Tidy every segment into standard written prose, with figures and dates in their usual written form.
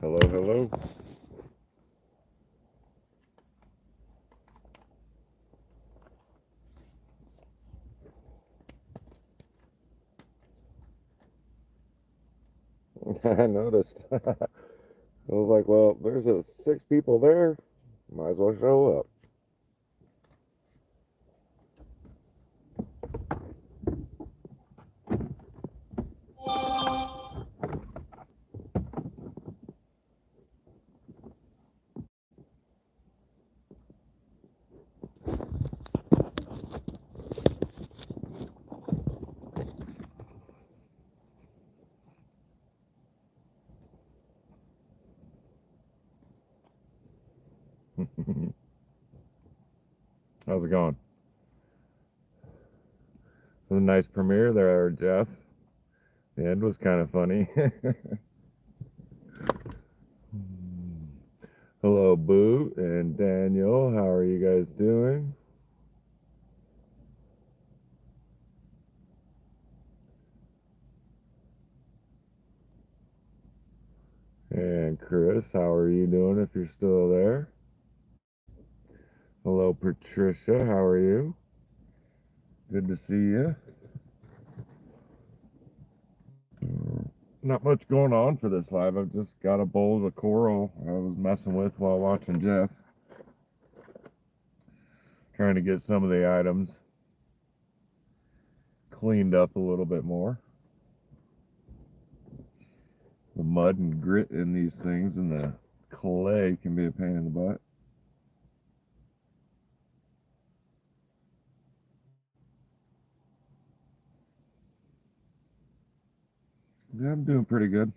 Hello, hello. I noticed. I was like, well, there's 6 people there. Might as well show up. How's it going? It was a nice premiere there, Jeff. The end was kind of funny. Hello, Boo and Daniel. How are you guys doing? And Chris, how are you doing if you're still there? Hello, Patricia. How are you? Good to see you. Not much going on for this live. I've just got a bowl of coral I was messing with while watching Jeff. Trying to get some of the items cleaned up a little bit more. The mud and grit in these things and the clay can be a pain in the butt. Yeah, I'm doing pretty good.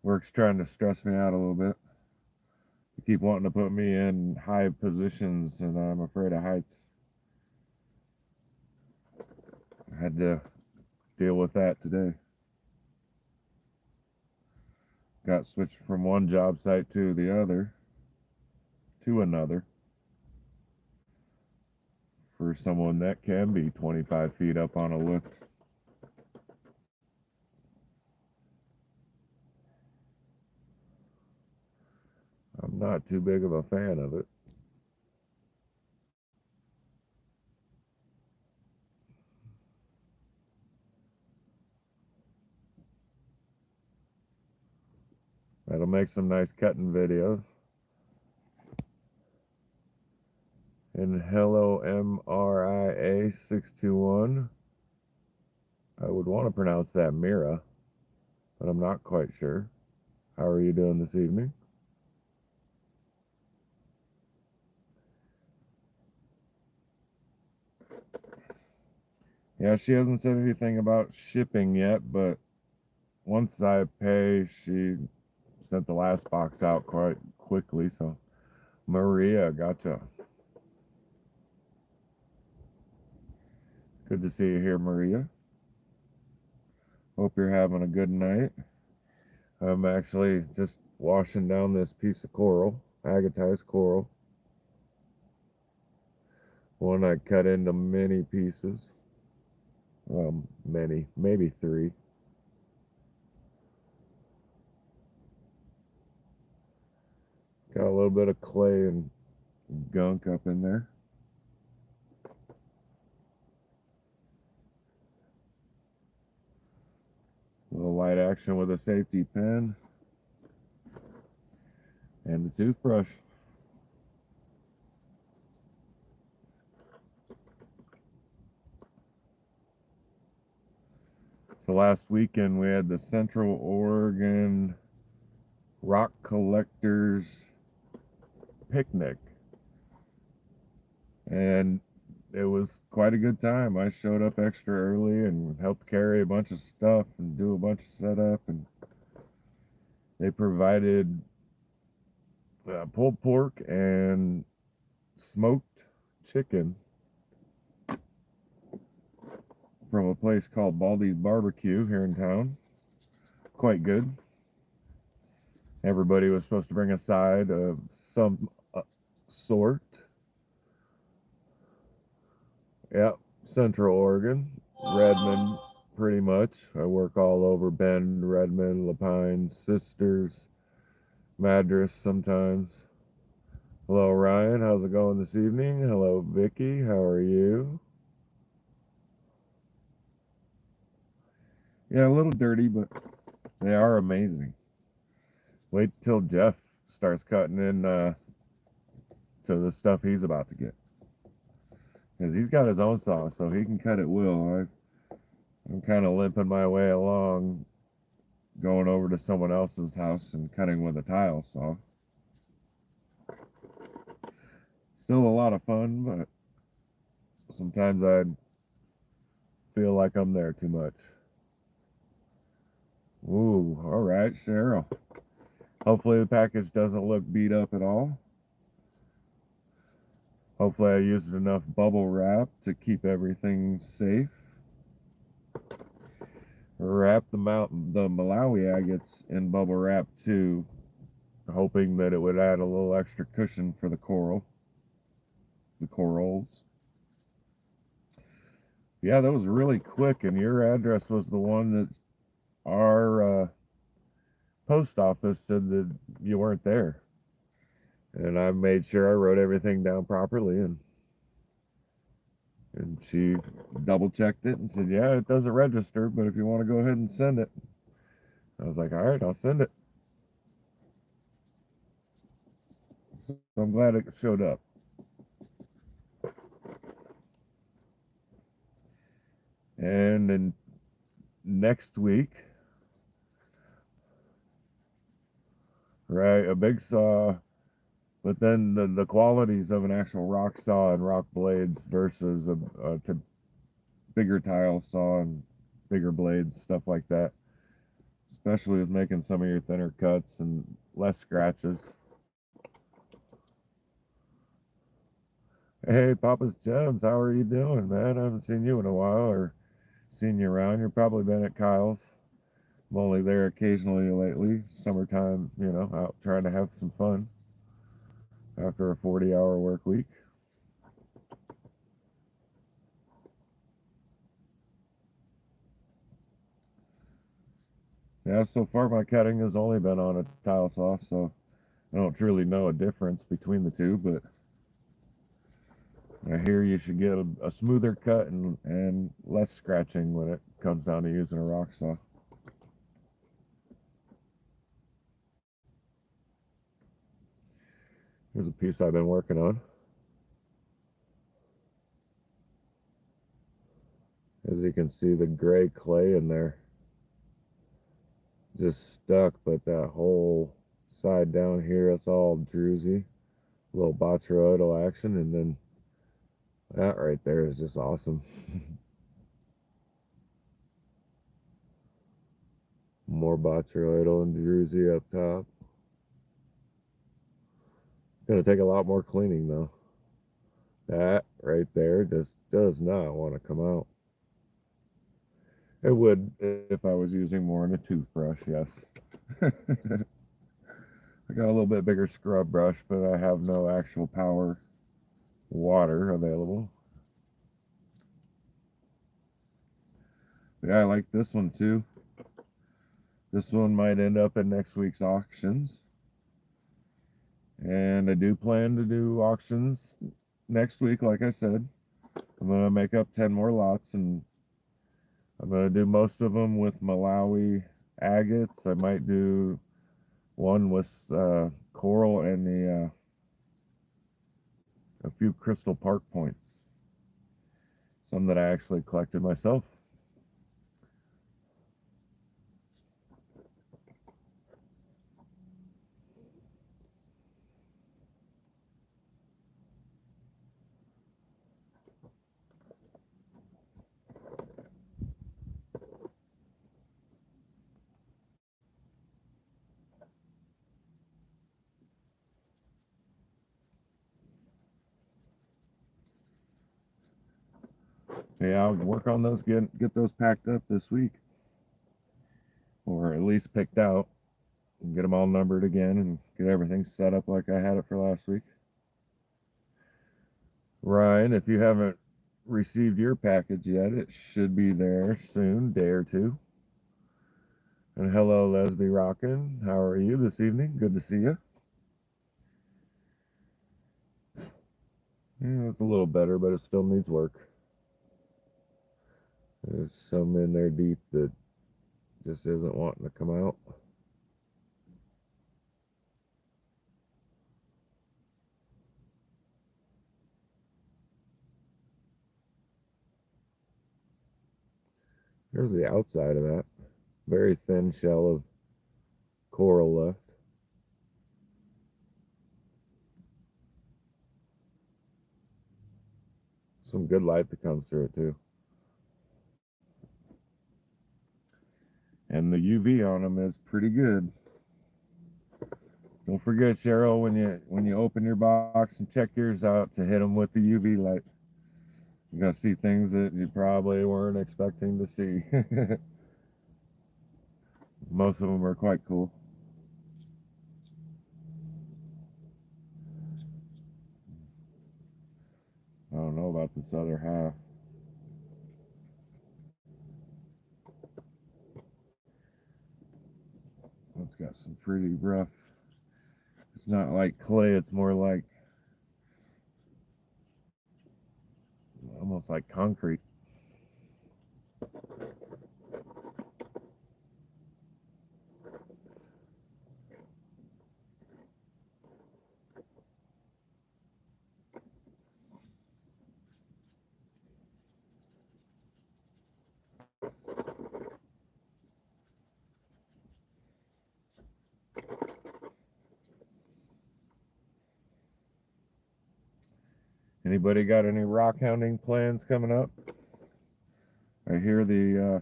Work's trying to stress me out a little bit. They keep wanting to put me in high positions, and I'm afraid of heights. I had to deal with that today. Got switched from one job site to the other, to another, for someone that can be 25 feet up on a lift. I'm not too big of a fan of it. That'll make some nice cutting videos. And hello, MRIA621. I would want to pronounce that Mira, but I'm not quite sure. How are you doing this evening? Yeah, she hasn't said anything about shipping yet, but once I pay, she sent the last box out quite quickly. So, Maria, gotcha. Good to see you here, Maria. Hope you're having a good night. I'm actually just washing down this piece of coral, agatized coral. One I cut into many pieces. Many, maybe 3. Got a little bit of clay and gunk up in there. A little light action with a safety pin and the toothbrush. So last weekend we had the Central Oregon Rock Collectors Picnic, and it was quite a good time. I showed up extra early and helped carry a bunch of stuff and do a bunch of setup, and they provided pulled pork and smoked chicken from a place called Baldy's Barbecue here in town. Quite good. Everybody was supposed to bring a side of some sort. Yep, Central Oregon. Redmond, pretty much. I work all over Bend, Redmond, La Pine, Sisters, Madras sometimes. Hello, Ryan. How's it going this evening? Hello, Vicky. How are you? Yeah, a little dirty, but they are amazing. Wait till Jeff starts cutting in to the stuff he's about to get. Because he's got his own saw, so he can cut at will. I'm kind of limping my way along, going over to someone else's house and cutting with a tile saw. Still a lot of fun, but sometimes I feel like I'm there too much. Ooh, all right, Cheryl. Hopefully the package doesn't look beat up at all. Hopefully I used enough bubble wrap to keep everything safe. Wrap the Malawi agates in bubble wrap too, hoping that it would add a little extra cushion for the corals. Yeah, that was really quick, and your address was the one that our post office said that you weren't there. And I made sure I wrote everything down properly, and she double checked it and said, yeah, it doesn't register, but if you want to go ahead and send it. I was like, all right, I'll send it. So I'm glad it showed up. And then next week, right, a big saw, but then the qualities of an actual rock saw and rock blades versus a bigger tile saw and bigger blades, stuff like that, especially with making some of your thinner cuts and less scratches. Hey, Papa's Gems, how are you doing, man? I haven't seen you in a while or seen you around. You've probably been at Kyle's. I'm only there occasionally lately. Summertime, out trying to have some fun after a 40-hour work week. Yeah, so far my cutting has only been on a tile saw, so I don't truly know a difference between the two, but I hear you should get a smoother cut and less scratching when it comes down to using a rock saw. Here's a piece I've been working on. As you can see, the gray clay in there just stuck, but that whole side down here, it's all druzy. A little botryoidal action, and then that right there is just awesome. More botryoidal and druzy up top. Gonna take a lot more cleaning though. That right there just does not want to come out. It would if I was using more than a toothbrush, yes. I got a little bit bigger scrub brush, but I have no actual power water available. Yeah, I like this one too. This one might end up in next week's auctions. And I do plan to do auctions next week, like I said. I'm going to make up 10 more lots, and I'm going to do most of them with Malawi agates. I might do one with coral and a few crystal park points. Some that I actually collected myself. Yeah, I'll work on those, get those packed up this week, or at least picked out, and get them all numbered again, and get everything set up like I had it for last week. Ryan, if you haven't received your package yet, it should be there soon, day or two. And hello, Lesby Rockin'. How are you this evening? Good to see you. Yeah, it's a little better, but it still needs work. There's some in there deep that just isn't wanting to come out. Here's the outside of that. Very thin shell of coral left. Some good light that comes through it too. And the UV on them is pretty good. Don't forget, Cheryl, when you open your box and check yours out, to hit them with the UV light. You're gonna see things that you probably weren't expecting to see. Most of them are quite cool. I don't know about this other half. It's got some pretty rough. It's not like clay. It's more like almost like concrete. Anybody got any rock hounding plans coming up? I hear the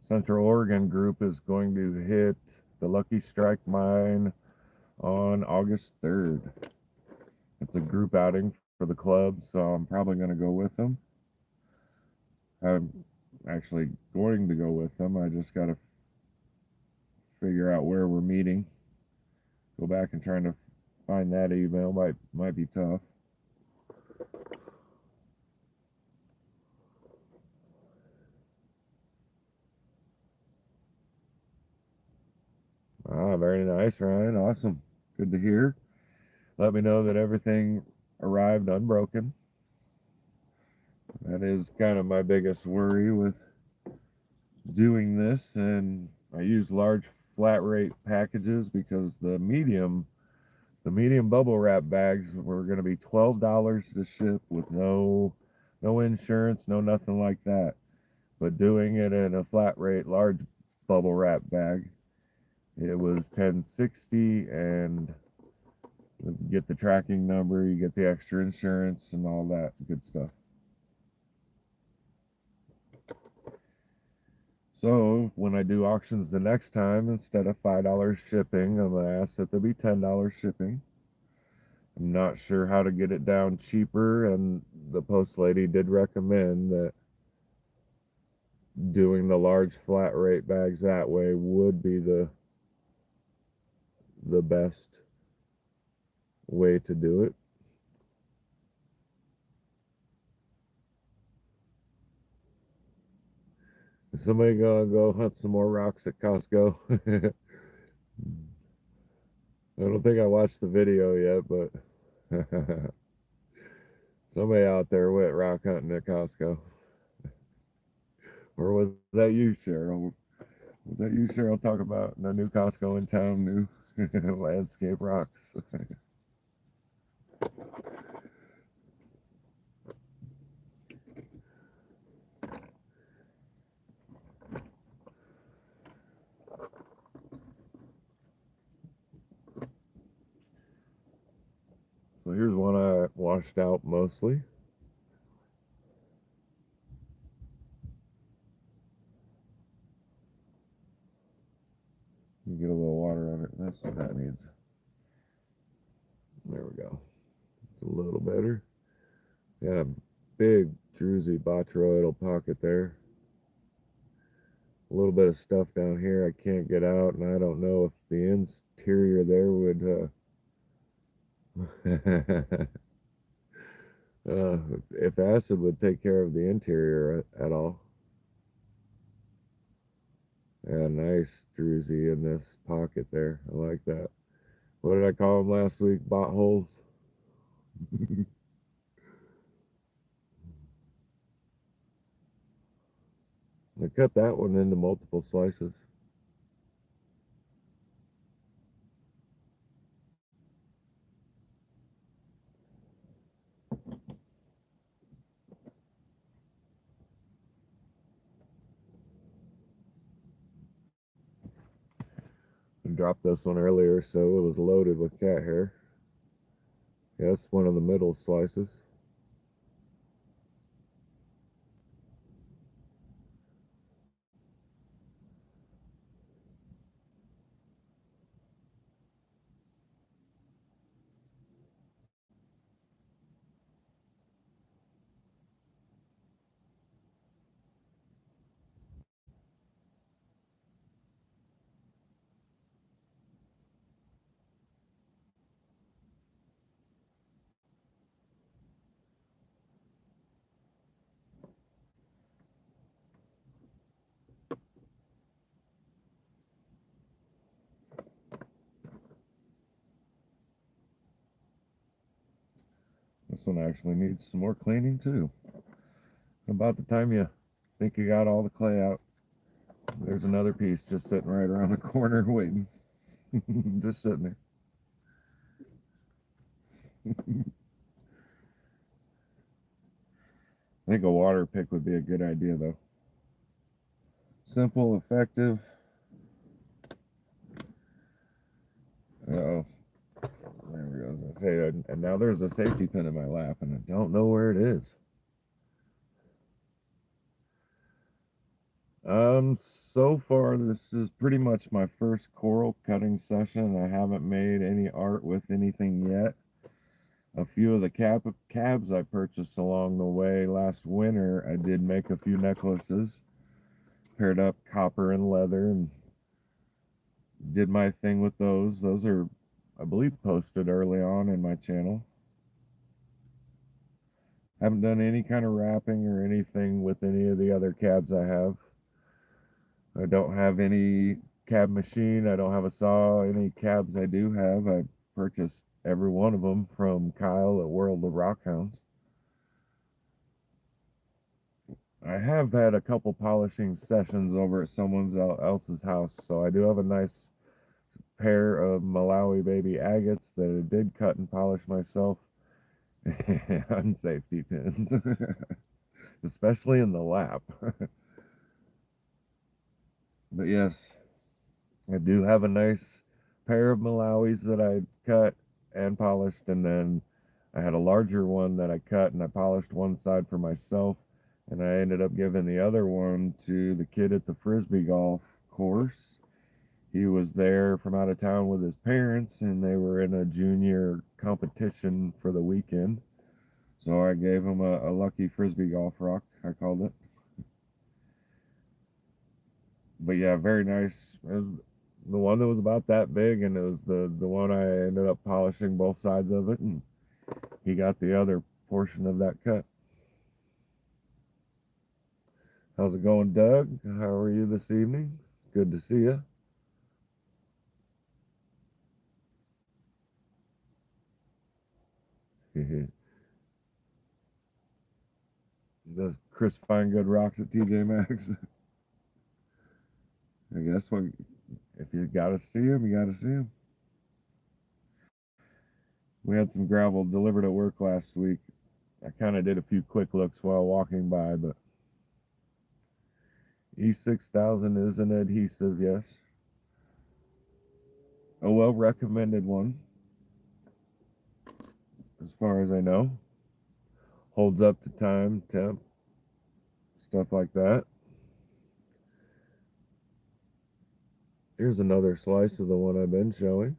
Central Oregon group is going to hit the Lucky Strike mine on August 3rd. It's a group outing for the club, so I'm probably going to go with them. I'm actually going to go with them. I just got to figure out where we're meeting. Go back and trying to find that email might be tough. Ah, very nice, Ryan. Awesome. Good to hear. Let me know that everything arrived unbroken. That is kind of my biggest worry with doing this. And I use large flat rate packages because the medium bubble wrap bags were going to be $12 to ship with no insurance, no nothing like that. But doing it in a flat rate large bubble wrap bag, it was 1060, and you get the tracking number, you get the extra insurance and all that good stuff. So when I do auctions the next time, instead of $5 shipping, I'm going to ask that there be $10 shipping. I'm not sure how to get it down cheaper, and the post lady did recommend that doing the large flat rate bags that way would be the best way to do it. Is somebody gonna go hunt some more rocks at Costco? I don't think I watched the video yet, but somebody out there went rock hunting at Costco. Or was that you, Cheryl? Was that you, Cheryl, talk about the new Costco in town, new landscape rocks? So here's one I washed out mostly. You get a little water on it. That's what that needs. There we go. It's a little better. Got a big druzy botryoidal pocket there. A little bit of stuff down here I can't get out, and I don't know if the interior there would If acid would take care of the interior at all. Yeah, nice druzy in this pocket there. I like that. What did I call them last week? Bot holes? I cut that one into multiple slices. I dropped this one earlier, so it was loaded with cat hair. Yeah, that's one of the middle slices. This one actually needs some more cleaning too. About the time you think you got all the clay out, there's another piece just sitting right around the corner waiting. Just sitting there. I think a water pick would be a good idea though. Simple, effective. Oh, there we go. As I say, and now there's a safety pin in my lap, and I don't know where it is. Um, so far, this is pretty much my first coral cutting session. I haven't made any art with anything yet. A few of the cabs I purchased along the way last winter, I did make a few necklaces, paired up copper and leather, and did my thing with those. Those are, I believe, posted early on in my channel. Haven't done any kind of wrapping or anything with any of the other cabs I have. I don't have any cab machine. I don't have a saw. Any cabs I do have, I purchased every one of them from Kyle at World of Rockhounds. I have had a couple polishing sessions over at someone else's house, so I do have a nice pair of Malawi baby agates that I did cut and polish myself. On safety pins, especially in the lap. But yes, I do have a nice pair of Malawis that I cut and polished, and then I had a larger one that I cut and I polished one side for myself, and I ended up giving the other one to the kid at the frisbee golf course. He was there from out of town with his parents, and they were in a junior competition for the weekend. So I gave him a lucky frisbee golf rock, I called it. But yeah, very nice. It was the one that was about that big, and it was the one I ended up polishing both sides of it, and he got the other portion of that cut. How's it going, Doug? How are you this evening? Good to see you. Does Chris find good rocks at TJ Maxx? I guess when if you gotta see him, you gotta see him. We had some gravel delivered at work last week. I kind of did a few quick looks while walking by, but E6000 is an adhesive, yes. A well recommended one, as far as I know. Holds up to time, temp, stuff like that. Here's another slice of the one I've been showing.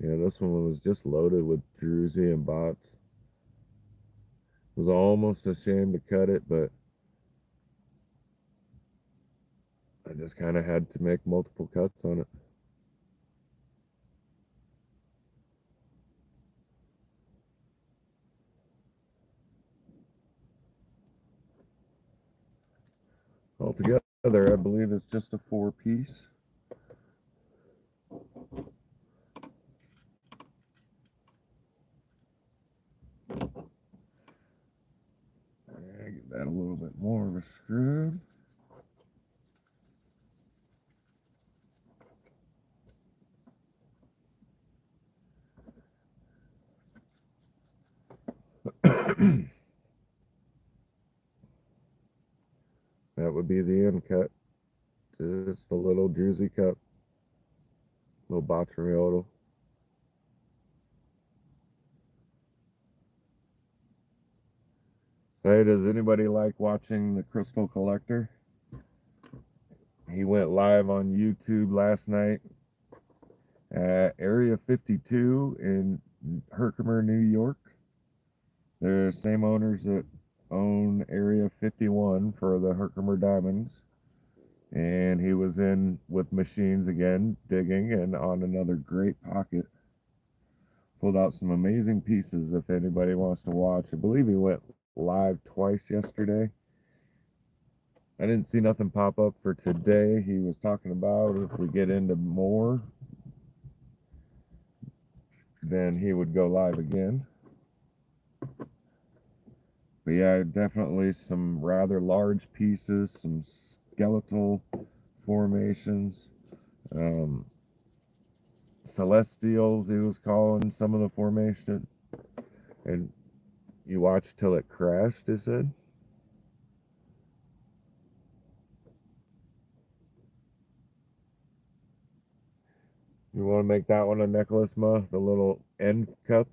Yeah, this one was just loaded with druzy and bots. Was almost ashamed to cut it, but I just kind of had to make multiple cuts on it. Altogether, I believe it's just a 4-piece. Get that a little bit more of a screw. That would be the end cut. Just a little juicy cut. Little bocciato. Hey, does anybody like watching the Crystal Collector? He went live on YouTube last night at Area 52 in Herkimer, New York. They're the same owners that own Area 51 for the Herkimer Diamonds. And he was in with machines again, digging, and on another great pocket. Pulled out some amazing pieces if anybody wants to watch. I believe he went live twice yesterday. I didn't see nothing pop up for today. He was talking about if we get into more, then he would go live again. But yeah, definitely some rather large pieces, some skeletal formations, celestials he was calling some of the formation. And you watched till it crashed, he said. You want to make that one a necklace, Ma? The little end cup?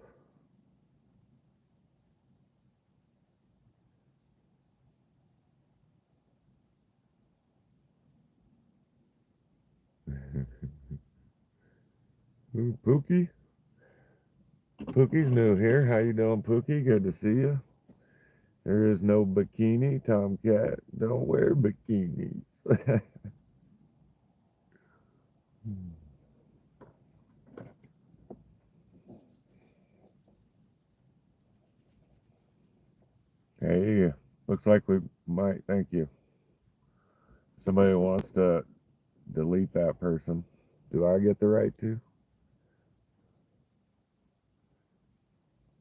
Ooh, Pookie? Pookie's new here. How you doing, Pookie? Good to see you. There is no bikini. Tomcat, don't wear bikinis. Hey, looks like we might. Thank you. Somebody wants to delete that person. Do I get the right to?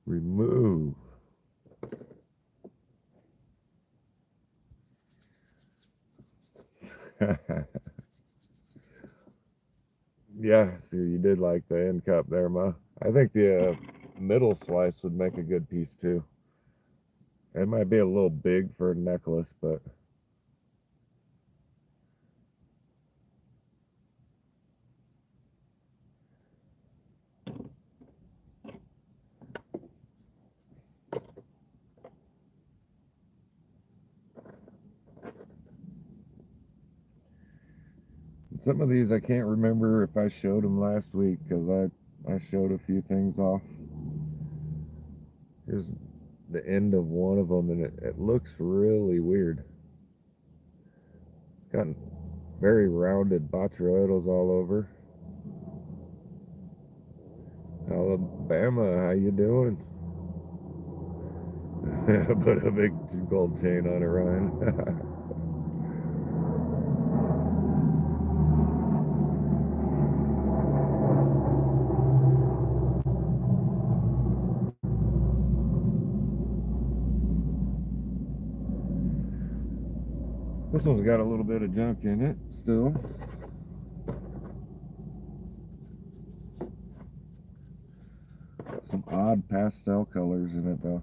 Remove. Yeah, see, you did like the end cup there, Ma. I think the middle slice would make a good piece too. It might be a little big for a necklace, but some of these I can't remember if I showed them last week because I showed a few things off. Here's the end of one of them, and it looks really weird. It's got very rounded bocciatos all over. Alabama, how you doing? Put a big gold chain on it, Ryan. This one's got a little bit of junk in it still. Some odd pastel colors in it though.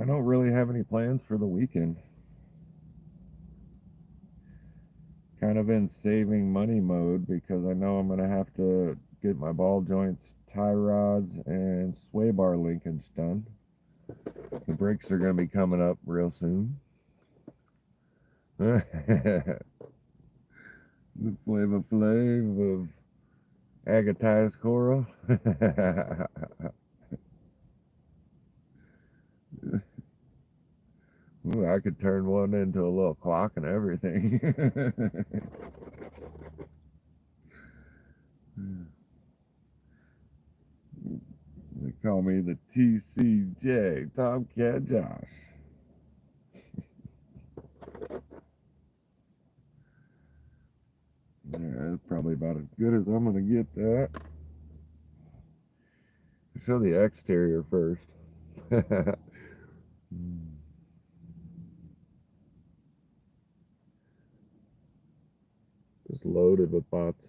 I don't really have any plans for the weekend. Kind of in saving money mode because I know I'm going to have to get my ball joints, tie rods, and sway bar linkage done. The brakes are going to be coming up real soon. The Flava Flav of agatized coral. Ooh, I could turn one into a little clock and everything. They call me the TCJ, Tomcat Josh. Yeah, that's probably about as good as I'm gonna get that. Show the exterior first. Just loaded with pots.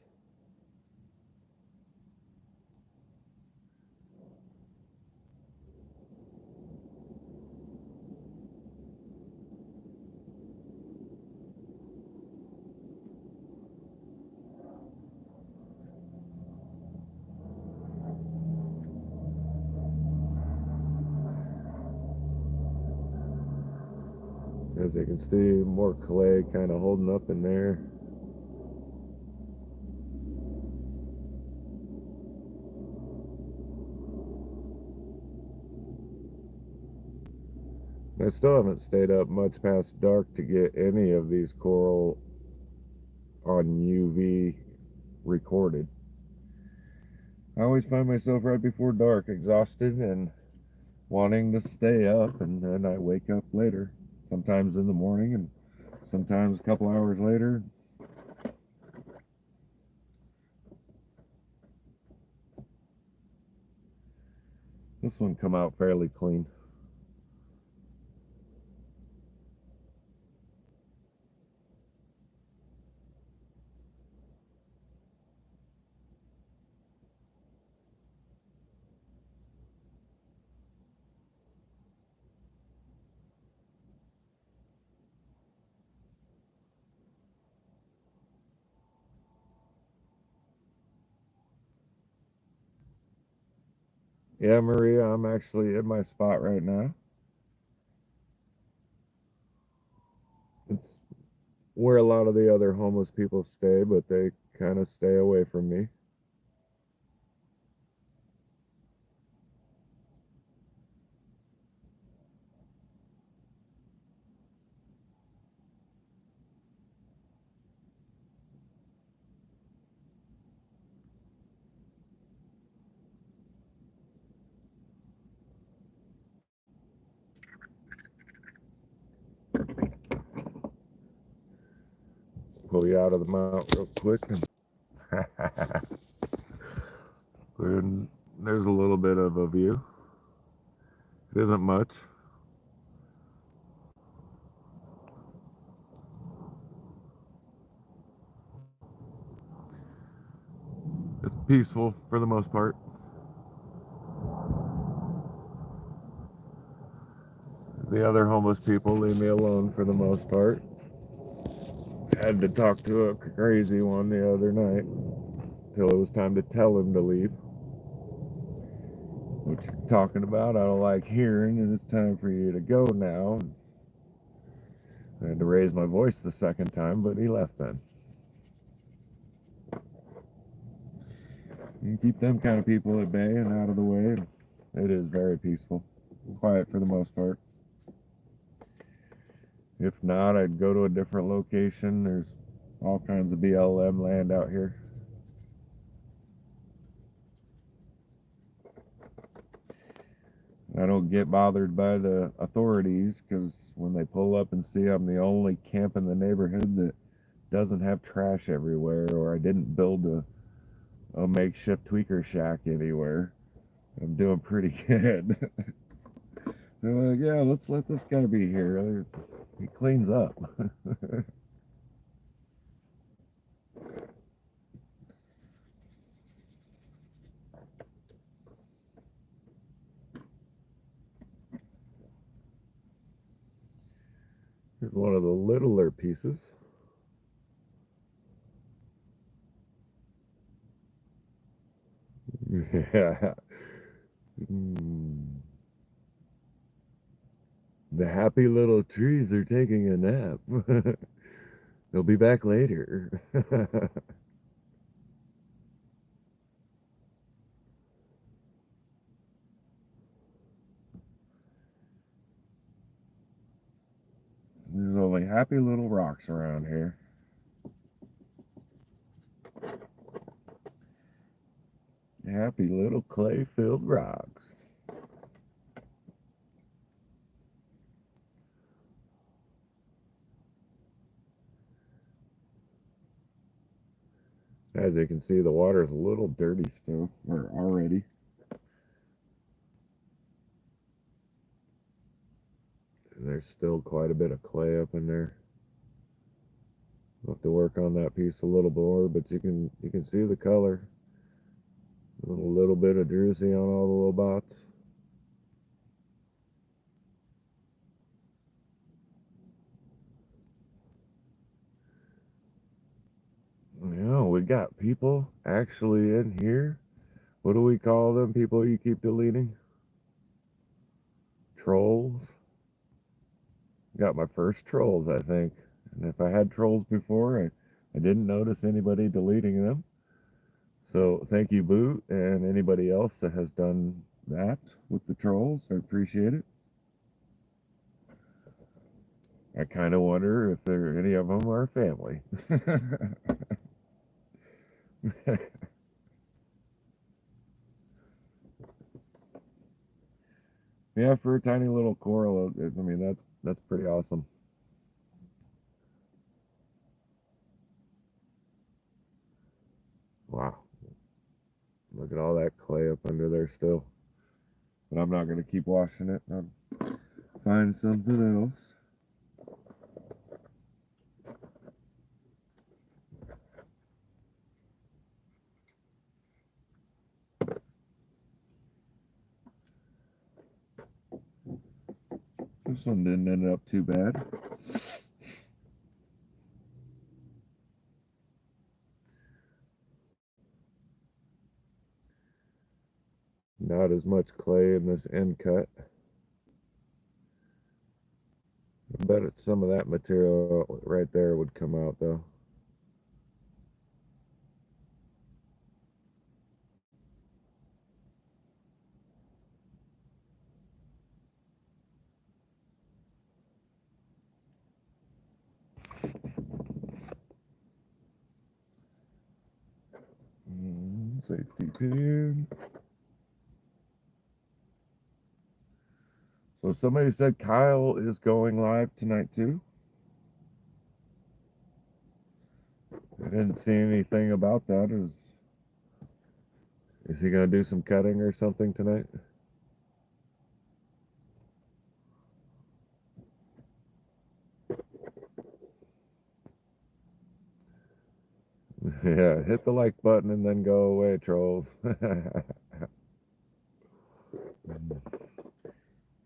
As you can see, more clay kind of holding up in there. I still haven't stayed up much past dark to get any of these coral on UV recorded. I always find myself right before dark, exhausted and wanting to stay up, and then I wake up later, sometimes in the morning and sometimes a couple hours later. This one come out fairly clean. Yeah, Maria, I'm actually in my spot right now. It's where a lot of the other homeless people stay, but they kind of stay away from me. Pull you out of the mount real quick. And there's a little bit of a view. It isn't much. It's peaceful for the most part. The other homeless people leave me alone for the most part. Had to talk to a crazy one the other night till it was time to tell him to leave. What you're talking about, I don't like hearing, and it's time for you to go now. I had to raise my voice the second time, but he left then. You keep them kind of people at bay and out of the way. It is very peaceful, quiet for the most part. If not, I'd go to a different location. There's all kinds of BLM land out here. I don't get bothered by the authorities because when they pull up and see I'm the only camp in the neighborhood that doesn't have trash everywhere, or I didn't build a makeshift tweaker shack anywhere, I'm doing pretty good. They're like, yeah, let's let this guy be here. He cleans up. Here's one of the littler pieces. Yeah. Mm. The happy little trees are taking a nap. He'll be back later. There's only happy little rocks around here. Happy little clay-filled rocks. As you can see, the water's a little dirty still, or already. And there's still quite a bit of clay up in there. I'll have to work on that piece a little more, but you can see the color. A little bit of druzy on all the little spots. Yeah, we got people actually in here. What do we call them people you keep deleting? Trolls. Got my first trolls, I think. And if I had trolls before, I didn't notice anybody deleting them. So thank you, Boot, and anybody else that has done that with the trolls. I appreciate it. I kind of wonder if any of them are family. Yeah, for a tiny little coral, I mean that's pretty awesome. Wow, look at all that clay up under there still. But I'm not gonna keep washing it. I'll find something else. This one didn't end up too bad. Not as much clay in this end cut. I bet some of that material right there would come out though. Safety pin. So somebody said Kyle is going live tonight too. I didn't see anything about that. Is he gonna do some cutting or something tonight? Yeah, hit the like button and then go away, trolls.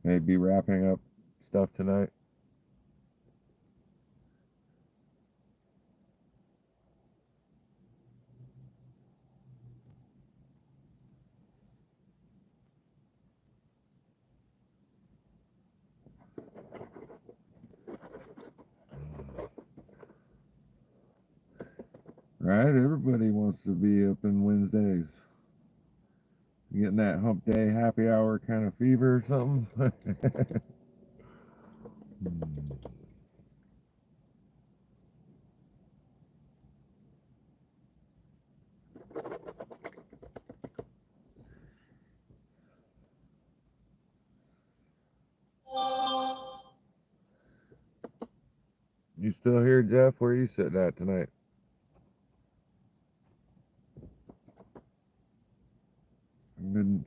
Maybe wrapping up stuff tonight. Right? Everybody wants to be up in Wednesdays. Getting that hump day happy hour kind of fever or something. You still here, Jeff? Where are you sitting at tonight?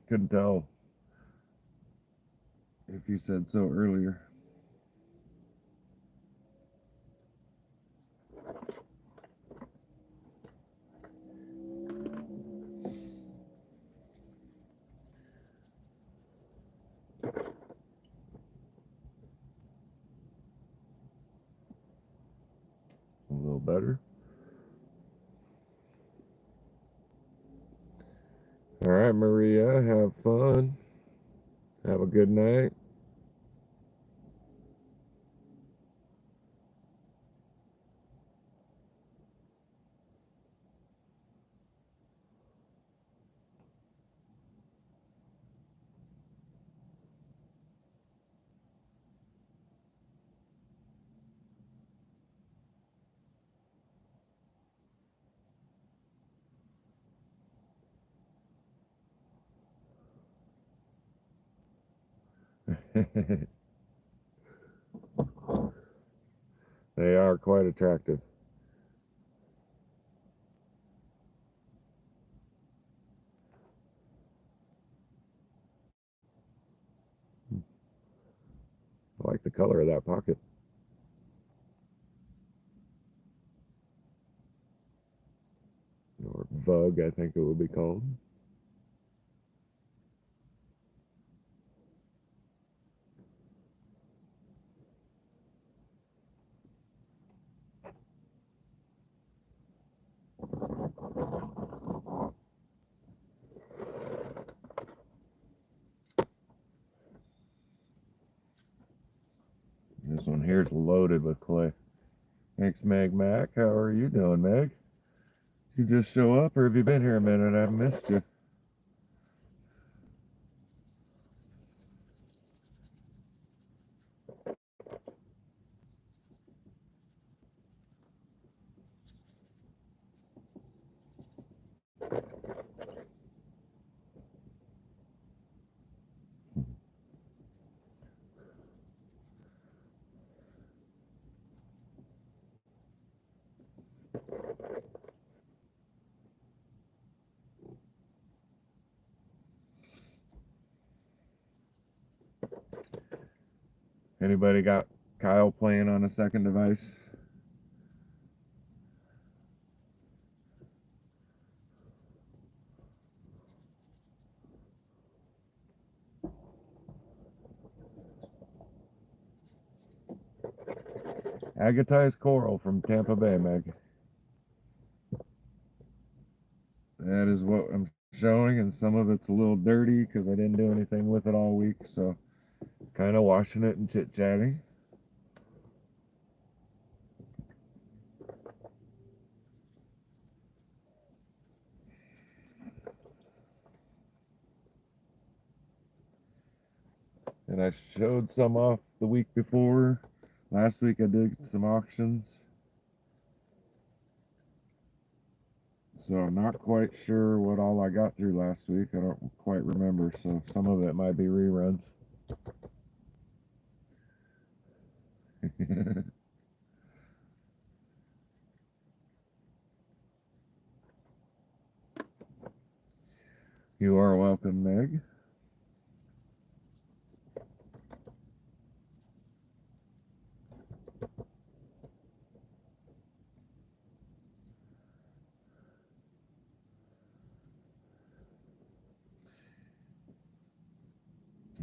Couldn't tell if you said so earlier. A little better. All right, Maria, have fun. Have a good night. They are quite attractive. I like the color of that pocket. Or bug, I think it would be called. This one here is loaded with clay. Thanks, Meg Mac. How are you doing, Meg? You just show up, or have you been here a minute? I've missed you. Anybody got Kyle playing on a second device? Agatized coral from Tampa Bay, Meg. That is what I'm showing, and some of it's a little dirty because I didn't do anything with it all week, so kind of washing it and chit-chatting. And I showed some off the week before. Last week I did some auctions. So I'm not quite sure what all I got through last week. I don't quite remember, so some of it might be reruns. You are welcome, Meg.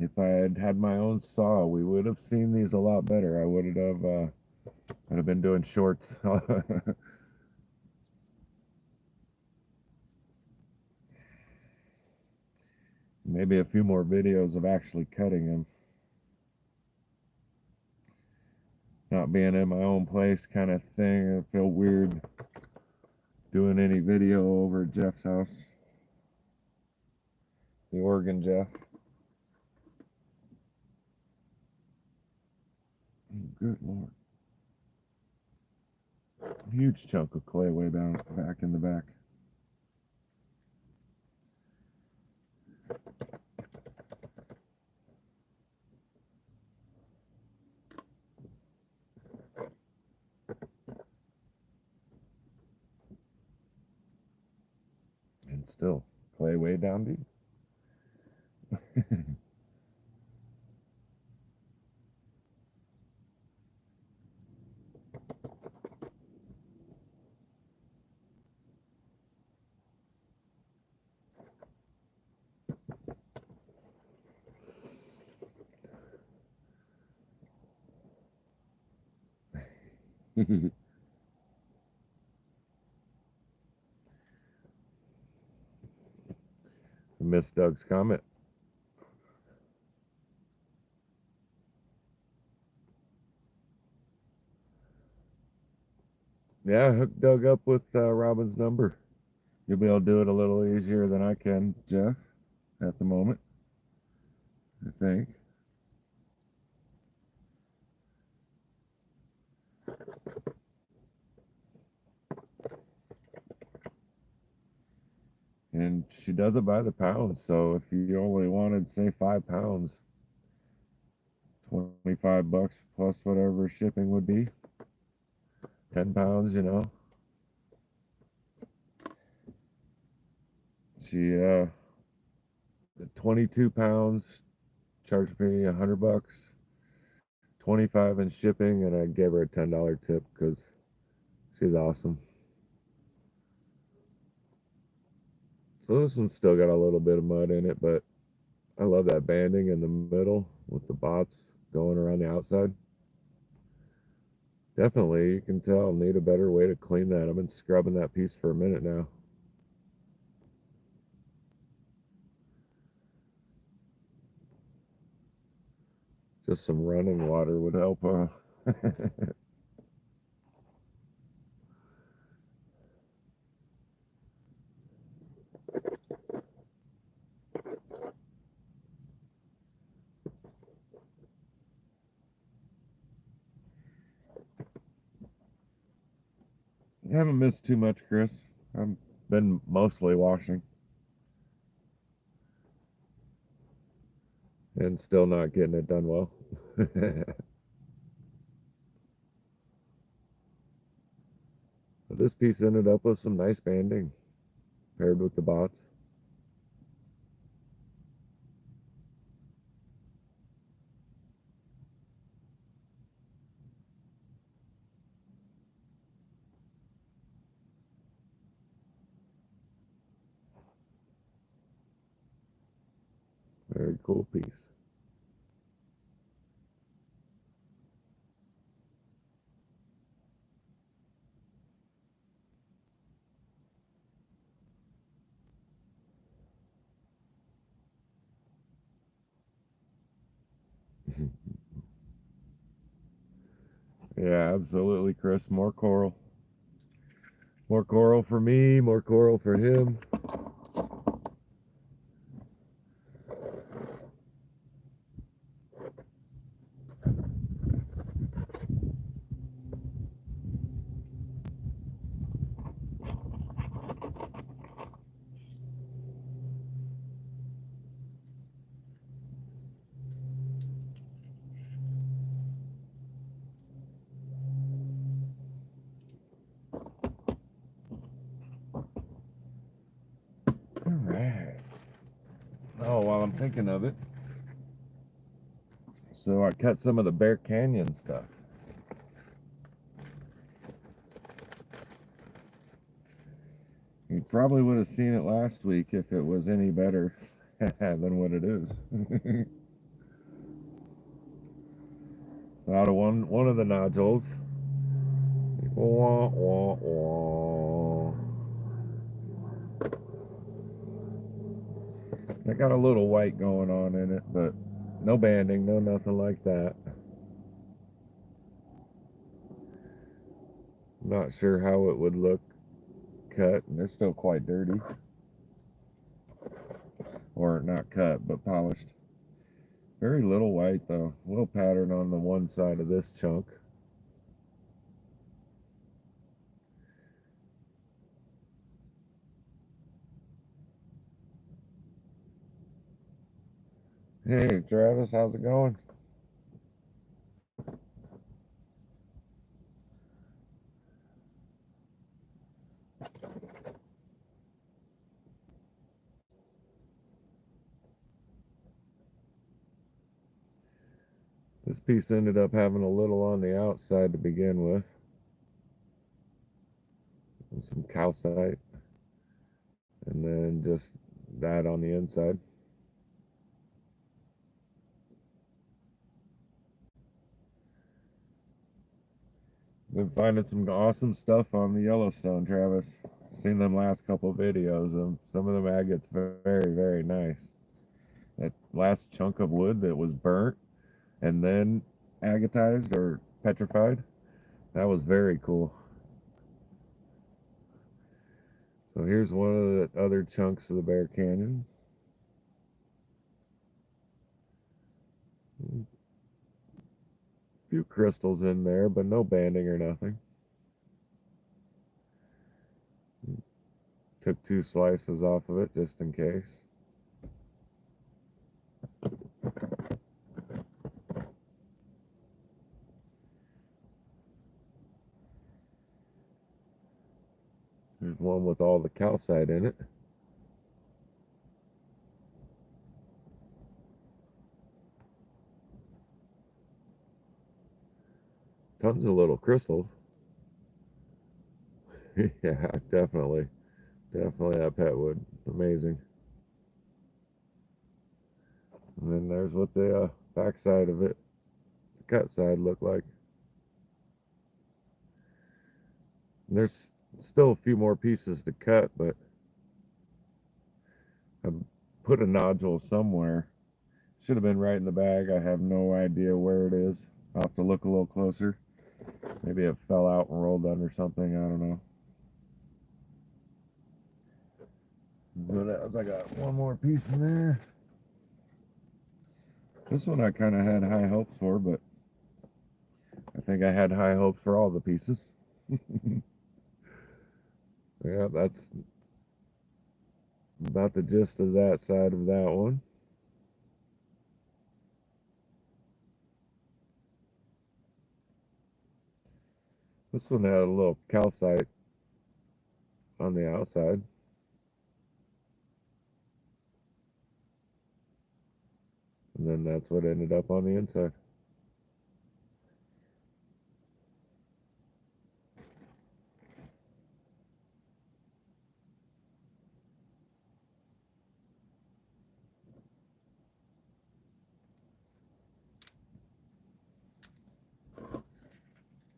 If I had had my own saw, we would have seen these a lot better. I'd have been doing shorts. Maybe a few more videos of actually cutting them. Not being in my own place kind of thing. I feel weird doing any video over at Jeff's house. The Oregon Jeff. Good Lord. Huge chunk of clay way down back in the back. And still, clay way down deep. Miss Doug's comment. Yeah, hook Doug up with Robin's number. You'll be able to do it a little easier than I can, Jeff, at the moment, I think. And she does it by the pound, so if you only wanted, say, 5 pounds, $25 plus whatever shipping would be. 10 pounds, you know. She, 22 pounds, charged me $100, 25 in shipping, and I gave her a $10 tip because she's awesome. So this one's still got a little bit of mud in it, but I love that banding in the middle with the bots going around the outside. Definitely, you can tell, need a better way to clean that. I've been scrubbing that piece for a minute now. Just some running water would help, huh? I haven't missed too much, Chris. I've been mostly washing. And still not getting it done well. But this piece ended up with some nice banding paired with the bots. Very cool piece. Yeah, absolutely, Chris. More coral. More coral for me, more coral for him. All right. Oh, while I'm thinking of it, so I cut some of the Bear Canyon stuff. You probably would have seen it last week if it was any better than what it is. Out of one of the nodules. Wah, wah, wah. I got a little white going on in it, but no banding, no nothing like that. Not sure how it would look cut, and they're still quite dirty. Or not cut, but polished. Very little white though. A little pattern on the one side of this chunk. Hey Travis, how's it going? This piece ended up having a little on the outside to begin with. And some calcite. And then just that on the inside. Been finding some awesome stuff on the Yellowstone, Travis. Seen them last couple videos. Some of them agates very, very nice. That last chunk of wood that was burnt and then agatized or petrified, that was very cool. So here's one of the other chunks of the Bear Canyon. A few crystals in there, but no banding or nothing. Took 2 slices off of it just in case. There's one with all the calcite in it. Tons of little crystals. Yeah, definitely. Definitely that pet wood. Amazing. And then there's what the back side of it, the cut side, looked like. And there's still a few more pieces to cut, but I put a nodule somewhere. Should have been right in the bag. I have no idea where it is. I'll have to look a little closer. Maybe it fell out and rolled under something. I don't know. But I got one more piece in there. This one I kind of had high hopes for, but I think I had high hopes for all the pieces. Yeah, that's about the gist of that side of that one. This one had a little calcite on the outside, and then that's what ended up on the inside.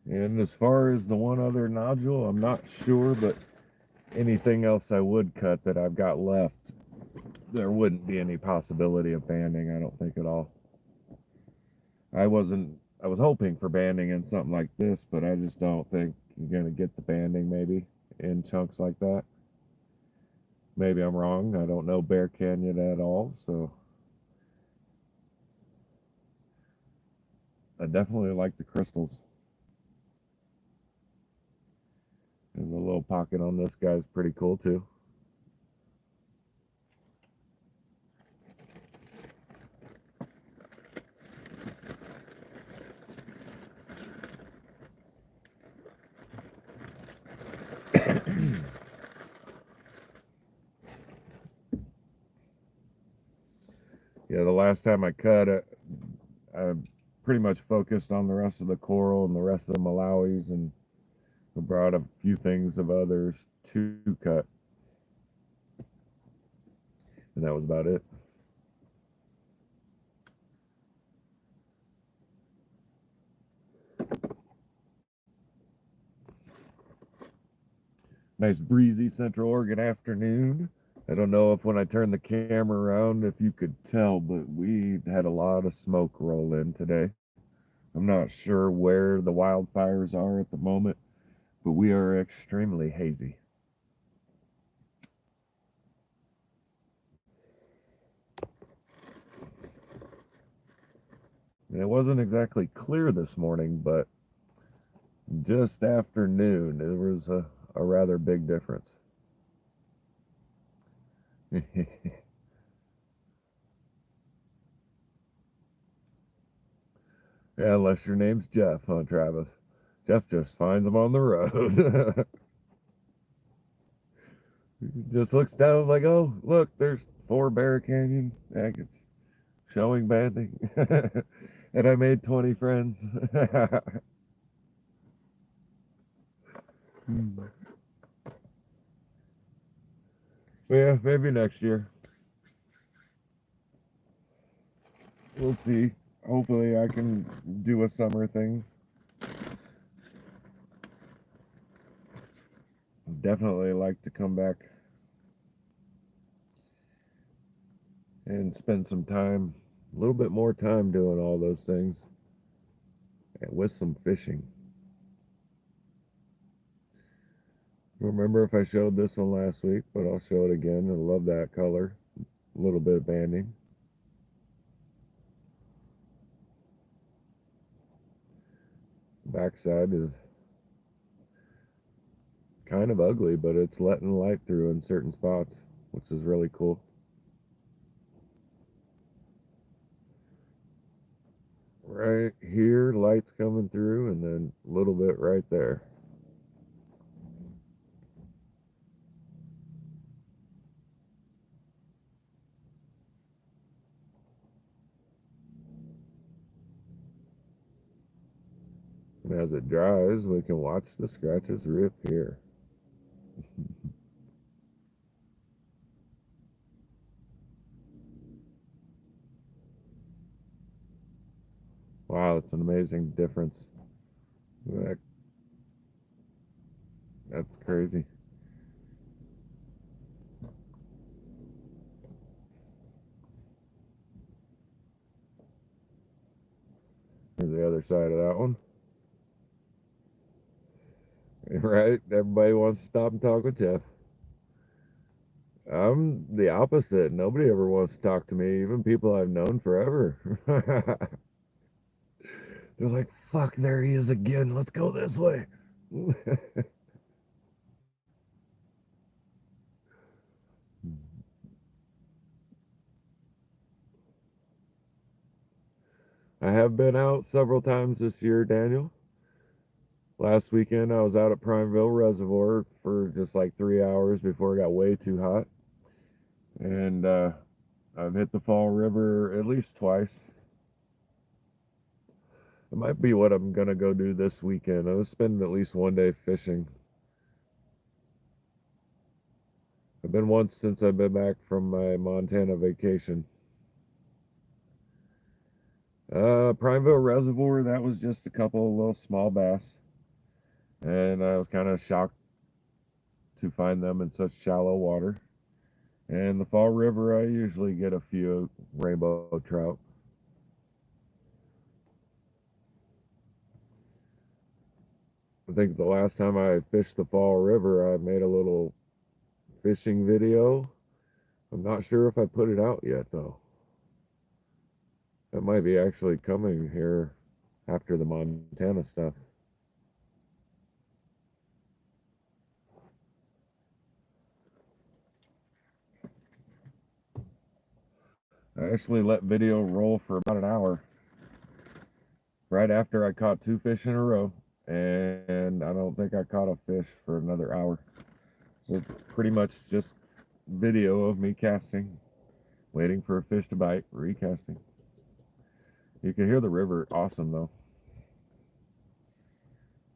And as far as the one other nodule, I'm not sure, but anything else I would cut that I've got left, there wouldn't be any possibility of banding, I don't think at all. I was hoping for banding in something like this, but I just don't think you're going to get the banding maybe in chunks like that. Maybe I'm wrong. I don't know Bear Canyon at all, so I definitely like the crystals. And the little pocket on this guy's pretty cool too. Yeah, the last time I cut it, I pretty much focused on the rest of the coral and the rest of the Malawis, and brought a few things of others to cut, and that was about it. Nice breezy Central Oregon afternoon. I don't know if when I turned the camera around if you could tell, but we had a lot of smoke roll in today. I'm not sure where the wildfires are at the moment, but we are extremely hazy. And it wasn't exactly clear this morning, but just after noon, there was a rather big difference. Yeah, unless your name's Jeff, huh, Travis? Jeff just finds them on the road. Just looks down like, oh, look, there's 4 Bear Canyon agate showing banding. And I made 20 friends. Yeah, maybe next year. We'll see. Hopefully, I can do a summer thing. Definitely like to come back and spend some time, a little bit more time doing all those things, and with some fishing. Remember if I showed this one last week, but I'll show it again. I love that color. A little bit of banding. Backside is kind of ugly, but it's letting light through in certain spots, which is really cool. Right here, light's coming through, and then a little bit right there. And as it dries, we can watch the scratches reappear. Wow, it's an amazing difference. That, that's crazy. Here's the other side of that one. Right? Everybody wants to stop and talk with Jeff. I'm the opposite. Nobody ever wants to talk to me, even people I've known forever. They're like, fuck, there he is again. Let's go this way. I have been out several times this year, Daniel. Last weekend, I was out at Primeville Reservoir for just like 3 hours before it got way too hot. And I've hit the Fall River at least twice. It might be what I'm going to go do this weekend. I was spending at least one day fishing. I've been once since I've been back from my Montana vacation. Primeville Reservoir, that was just a couple of little small bass. And I was kind of shocked to find them in such shallow water. And the Fall River, I usually get a few rainbow trout. I think the last time I fished the Fall River, I made a little fishing video. I'm not sure if I put it out yet, though. That might be actually coming here after the Montana stuff. I actually let video roll for about an hour right after I caught two fish in a row, and I don't think I caught a fish for another hour. So pretty much just video of me casting, waiting for a fish to bite, recasting. You can hear the river awesome though.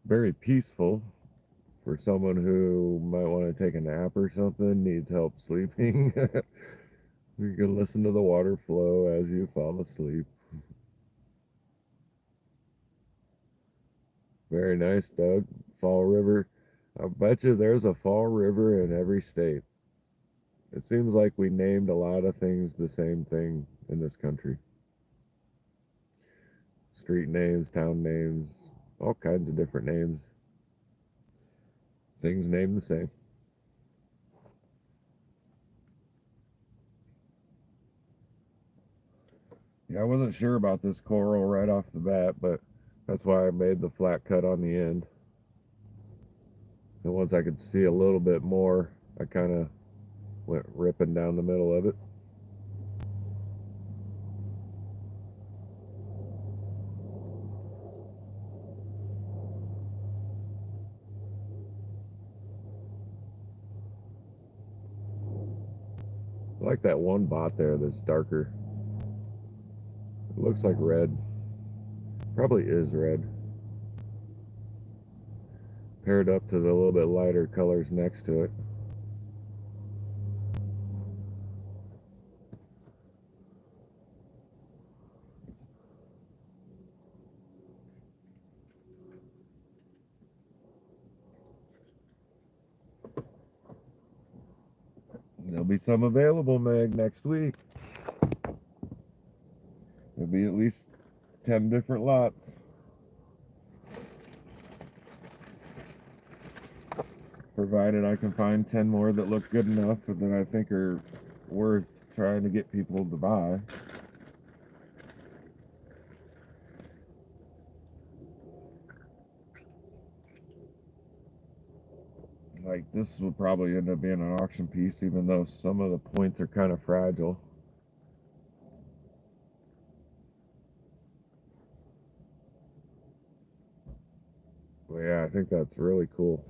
Very peaceful for someone who might want to take a nap or something, needs help sleeping. You can listen to the water flow as you fall asleep. Very nice, Doug. Fall River. I bet you there's a Fall River in every state. It seems like we named a lot of things the same thing in this country. Street names, town names, all kinds of different names. Things named the same. Yeah, I wasn't sure about this coral right off the bat, but that's why I made the flat cut on the end. And once I could see a little bit more, I kind of went ripping down the middle of it. I like that one bot there that's darker. It looks like red. Probably is red. Paired up to the little bit lighter colors next to it. There'll be some available, Meg, next week. There'll be at least 10 different lots. Provided I can find 10 more that look good enough that I think are worth trying to get people to buy. Like, this will probably end up being an auction piece, even though some of the points are kind of fragile. But yeah, I think that's really cool.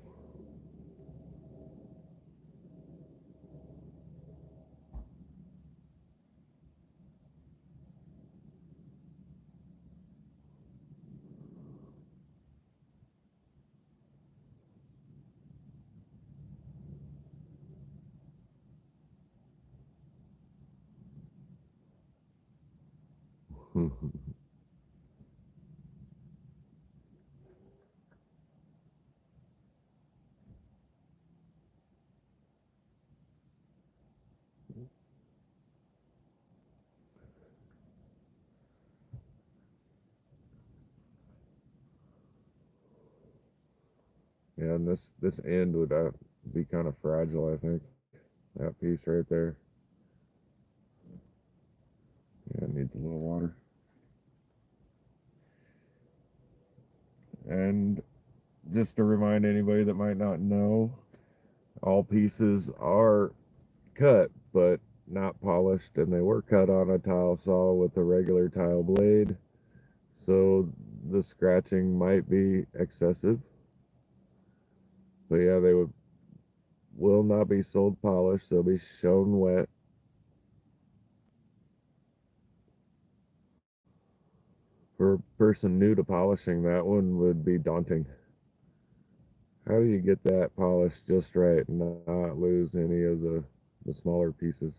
Yeah, and this end would be kind of fragile, I think. That piece right there. Yeah, it needs a little water. And just to remind anybody that might not know, all pieces are cut, but not polished, and they were cut on a tile saw with a regular tile blade. So the scratching might be excessive. But yeah, they will not be sold polished. They'll be shown wet. For a person new to polishing, that one would be daunting. How do you get that polished just right and not lose any of the smaller pieces?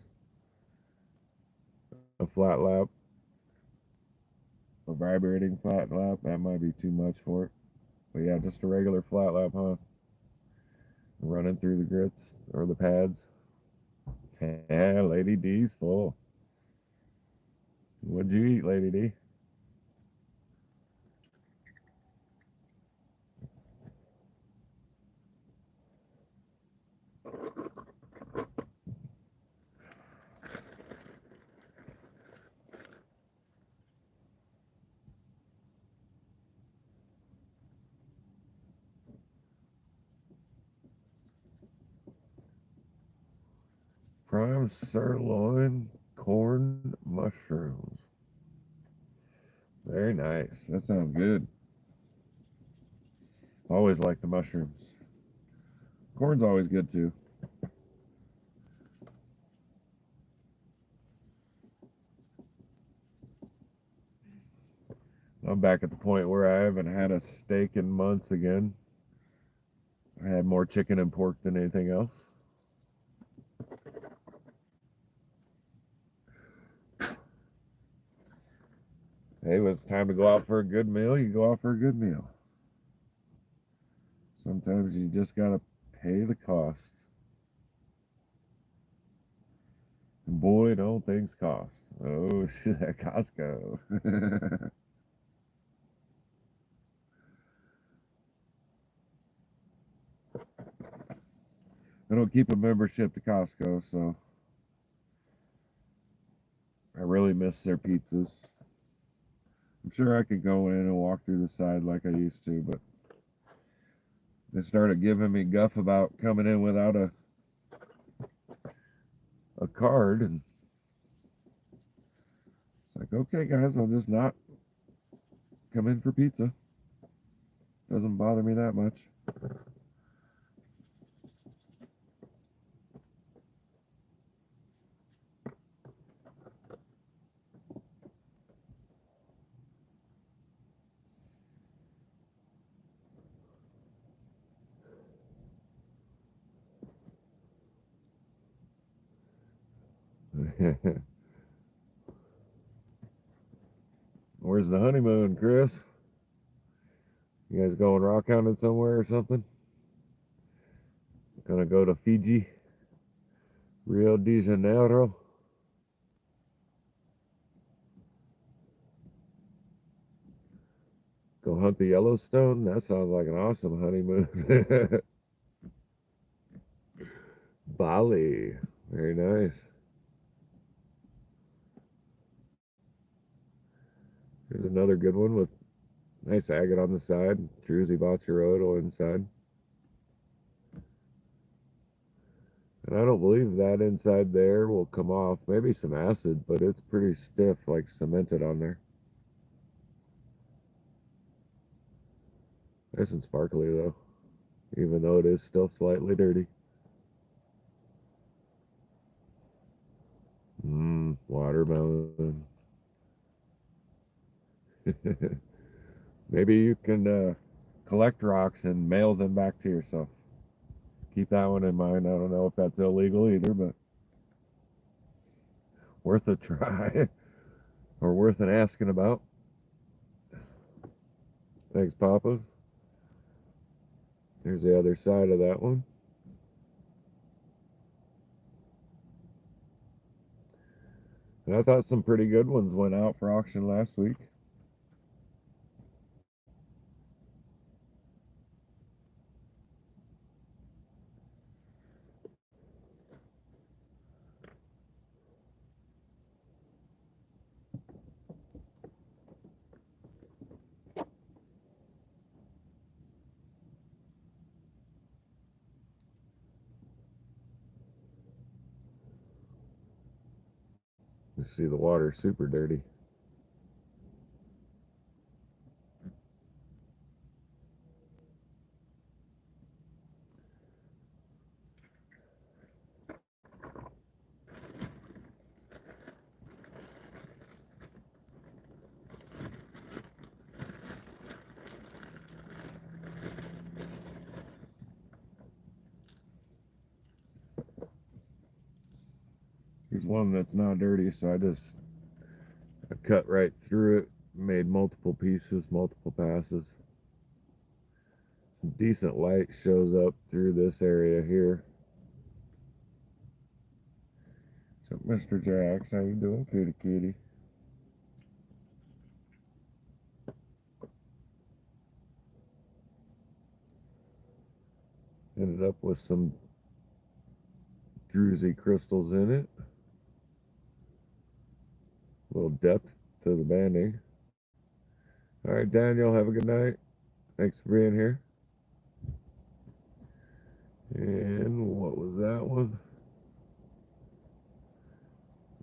A flat lap, a vibrating flat lap, that might be too much for it. But yeah, just a regular flat lap, huh? Running through the grits or the pads. Yeah, Lady D's full. What'd you eat, Lady D? Prime sirloin corn mushrooms. Very nice. That sounds good. Always like the mushrooms. Corn's always good too. I'm back at the point where I haven't had a steak in months again. I had more chicken and pork than anything else. Hey, when it's time to go out for a good meal, you go out for a good meal. Sometimes you just gotta pay the cost. And boy, don't things cost. Oh, shit, at Costco. I don't keep a membership to Costco, so I really miss their pizzas. I'm sure I could go in and walk through the side like I used to, but they started giving me guff about coming in without a card, and it's like, okay, guys, I'll just not come in for pizza. Doesn't bother me that much. Where's the honeymoon, Chris? You guys going rock hounding somewhere or something? Gonna go to Fiji, Rio de Janeiro? Go hunt the Yellowstone? That sounds like an awesome honeymoon. Bali. Very nice. Here's another good one with nice agate on the side. Druzy Bocciarotto inside. And I don't believe that inside there will come off. Maybe some acid, but it's pretty stiff, like cemented on there. Nice and sparkly though, even though it is still slightly dirty. Watermelon. Maybe you can collect rocks and mail them back to yourself. Keep that one in mind. I don't know if that's illegal either, but worth a try. or worth an asking about. Thanks, Papa. Here's the other side of that one. And I thought some pretty good ones went out for auction last week. You see the water super dirty. Here's one that's not dirty, so I cut right through it, made multiple pieces, multiple passes. Some decent light shows up through this area here. So, Mr. Jax, how you doing, kitty kitty? Ended up with some druzy crystals in it. A little depth to the banding. All right, Daniel, have a good night. Thanks for being here. And what was that one?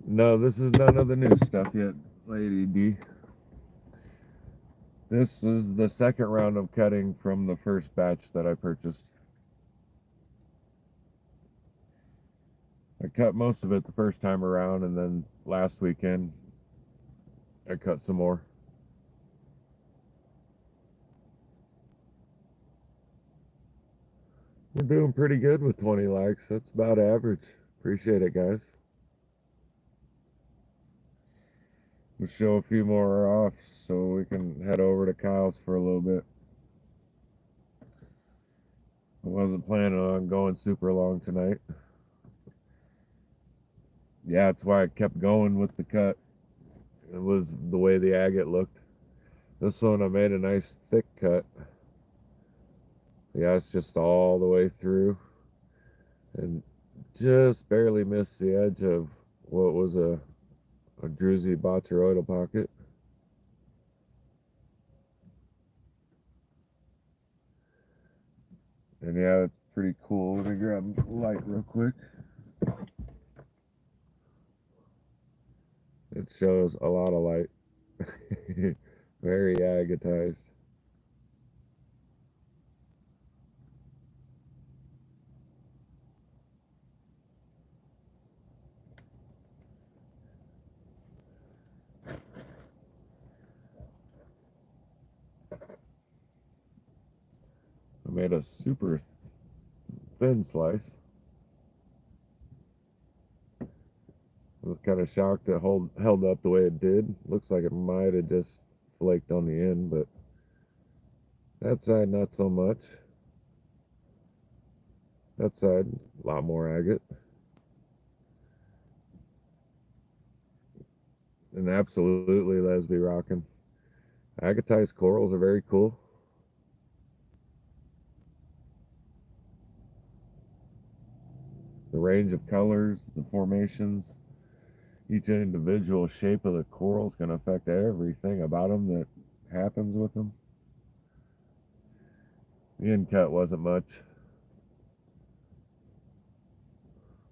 No, this is none of the new stuff yet, Lady D. This is the second round of cutting from the first batch that I purchased. I cut most of it the first time around, and then last weekend I cut some more. We're doing pretty good with 20 likes. That's about average. Appreciate it, guys. We'll show a few more off so we can head over to Kyle's for a little bit. I wasn't planning on going super long tonight. Yeah, that's why I kept going with the cut. It was the way the agate looked. This one I made a nice thick cut. Yeah, it's just all the way through. And just barely missed the edge of what was a druzy botryoidal pocket. And yeah, it's pretty cool. Let me grab light real quick. It shows a lot of light. Very agatized. I made a super thin slice. I was kind of shocked it held up the way it did. Looks like it might have just flaked on the end, but that side not so much. That side a lot more agate. And absolutely Lesby rocking. Agatized corals are very cool. The range of colors, the formations, each individual shape of the coral is going to affect everything about them that happens with them. The end cut wasn't much.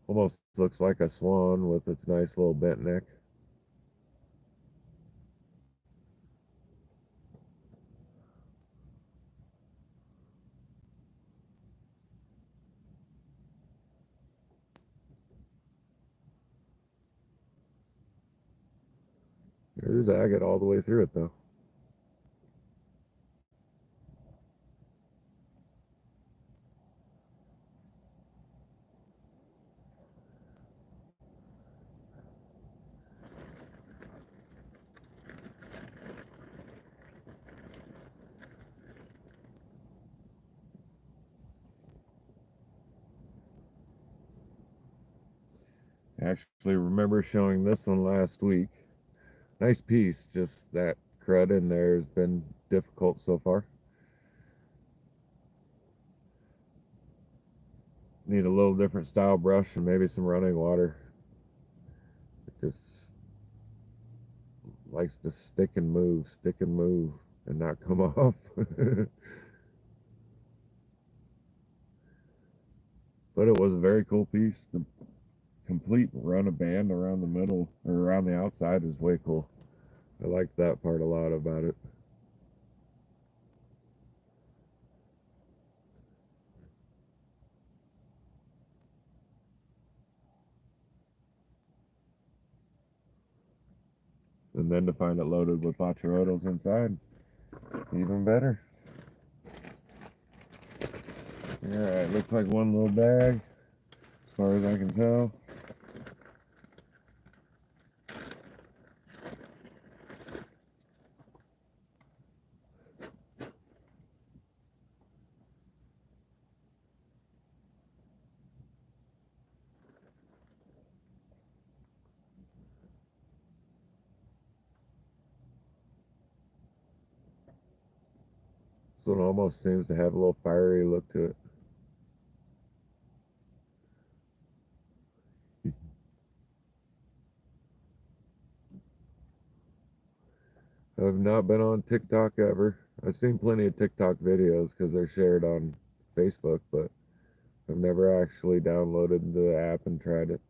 Almost looks like a swan with its nice little bent neck. There's agate all the way through it though. Actually, remember showing this one last week. Nice piece, just that crud in there has been difficult so far. Need a little different style brush and maybe some running water. It just likes to stick and move, and not come off. But it was a very cool piece. The complete run of band around the middle or around the outside is way cool. I like that part a lot about it. And then to find it loaded with bacharottos inside, even better. Alright, looks like one little bag, as far as I can tell. This one almost seems to have a little fiery look to it. I've not been on TikTok ever. I've seen plenty of TikTok videos because they're shared on Facebook, but I've never actually downloaded the app and tried it.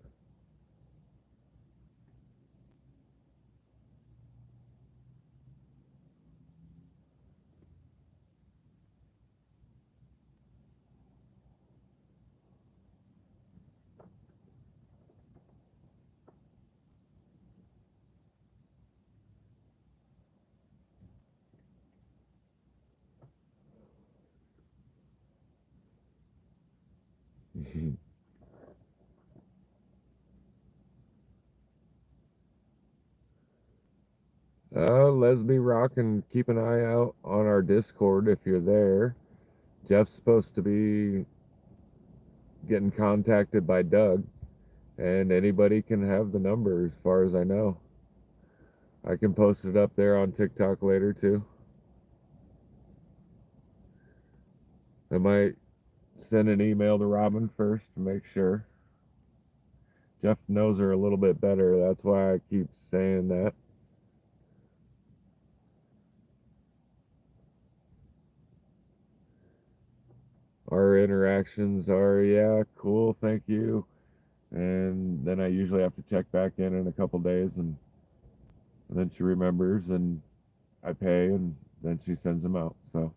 Lesby Rock, and keep an eye out on our Discord if you're there. Jeff's supposed to be getting contacted by Doug, and anybody can have the number as far as I know. I can post it up there on TikTok later too. I might send an email to Robin first to make sure. Jeff knows her a little bit better, that's why I keep saying that. Our interactions are, yeah, cool, thank you. And then I usually have to check back in a couple days, and then she remembers, and I pay, and then she sends them out. So,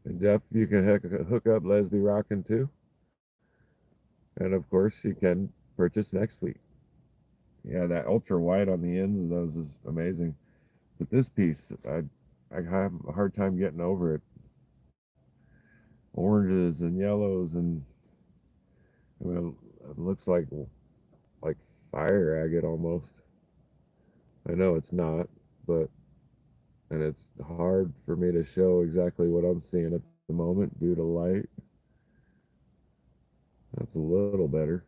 and Jeff, you can hook up Leslie Rockin' too, and of course you can purchase next week. Yeah, that ultra white on the ends of those is amazing. But this piece, I have a hard time getting over it. Oranges and yellows, and I mean, it looks like fire agate almost. I know it's not, but and it's hard for me to show exactly what I'm seeing at the moment due to light. That's a little better.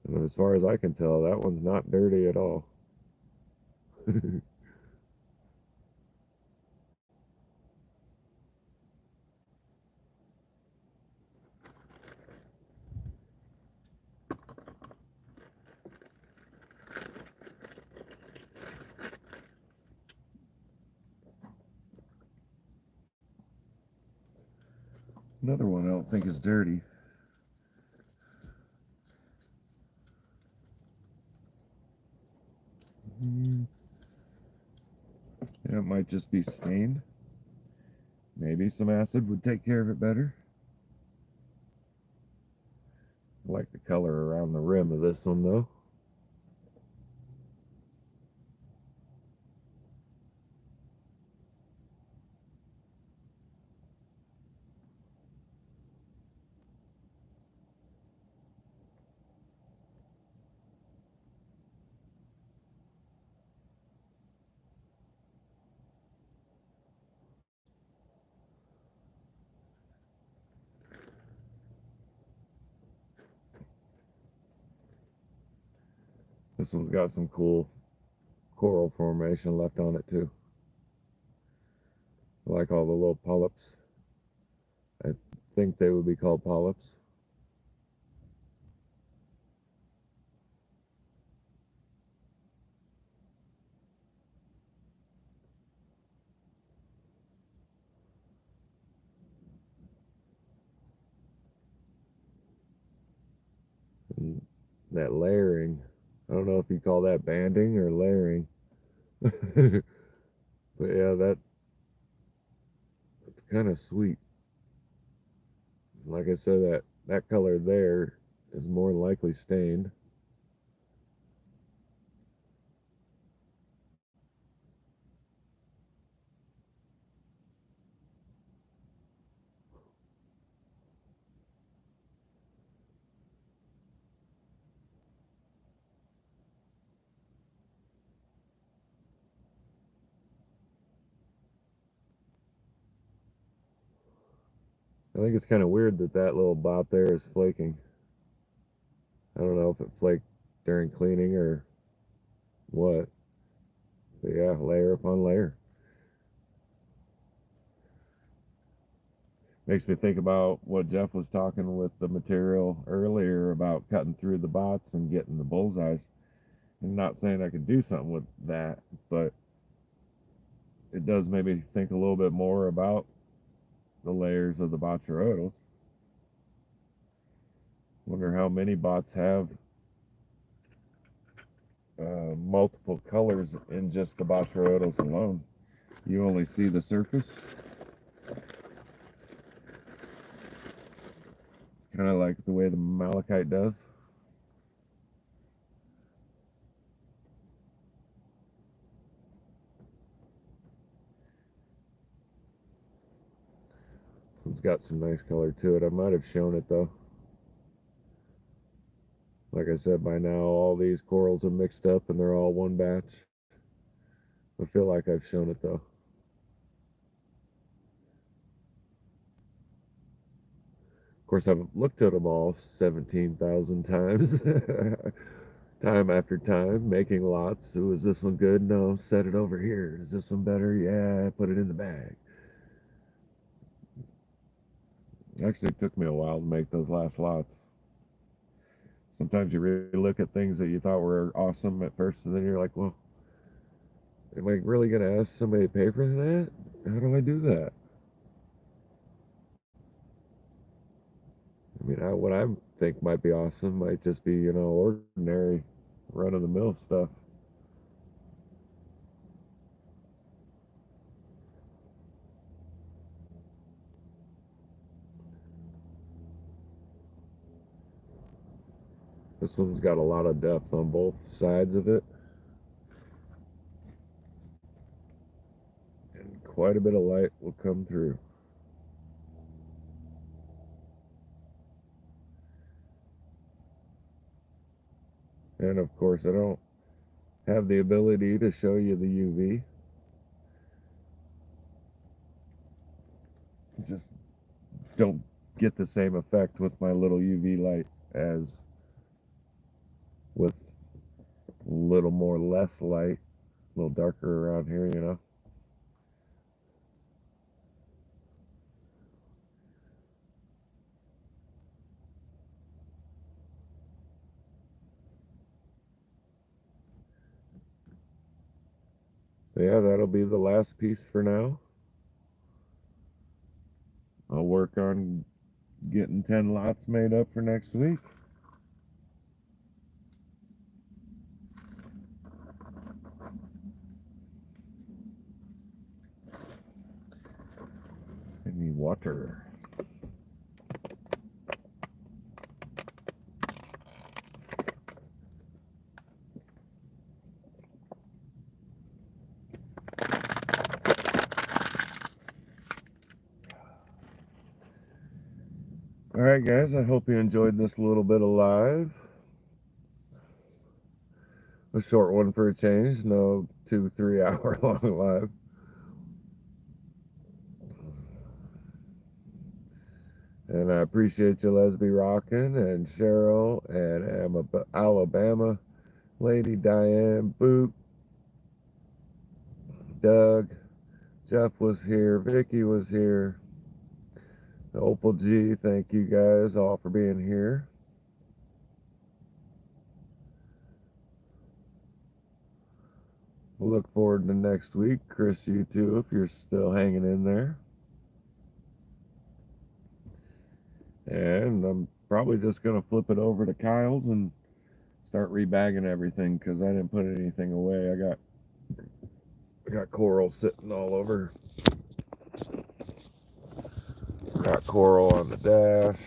And as far as I can tell, that one's not dirty at all. Another one I don't think is dirty. Yeah, it might just be stained. Maybe some acid would take care of it better. I like the color around the rim of this one though. This one's got some cool coral formation left on it too. I like all the little polyps. I think they would be called polyps. And that layering, I don't know if you call that banding or layering. But yeah, that's kind of sweet. Like I said, that color there is more than likely stained. I think it's kind of weird that that little bot there is flaking. I don't know if it flaked during cleaning or what. But yeah, layer upon layer. Makes me think about what Jeff was talking with the material earlier about cutting through the bots and getting the bullseyes. I'm not saying I could do something with that, but it does make me think a little bit more about the layers of the botcherotos. Wonder how many bots have multiple colors in just the botcherotos alone. You only see the surface, kind of like the way the malachite does. So it's got some nice color to it. I might have shown it though. Like I said, by now all these corals are mixed up and they're all one batch. I feel like I've shown it though. Of course, I've looked at them all 17,000 times, time after time, making lots. Ooh, is this one good? No, set it over here. Is this one better? Yeah, put it in the bag. Actually, it took me a while to make those last lots. Sometimes you really look at things that you thought were awesome at first, and then you're like, well, am I really going to ask somebody to pay for that? How do I do that? I mean, what I think might be awesome might just be, ordinary run of the mill stuff. This one's got a lot of depth on both sides of it, and quite a bit of light will come through. And of course, I don't have the ability to show you the UV. Just don't get the same effect with my little UV light as with a little more less light, a little darker around here. So yeah, that'll be the last piece for now. I'll work on getting 10 lots made up for next week. I need water. All right, guys, I hope you enjoyed this little bit of live. A short one for a change, no 2-3 hour long live. And I appreciate you, Lesby Rockin' and Cheryl and Alabama Lady Diane, Boop, Doug, Jeff was here, Vicky was here, Opal G, thank you guys all for being here. We'll look forward to next week. Chris, you too, if you're still hanging in there. And I'm probably just going to flip it over to Kyle's and start rebagging everything because I didn't put anything away. I got coral sitting all over. Got coral on the dash.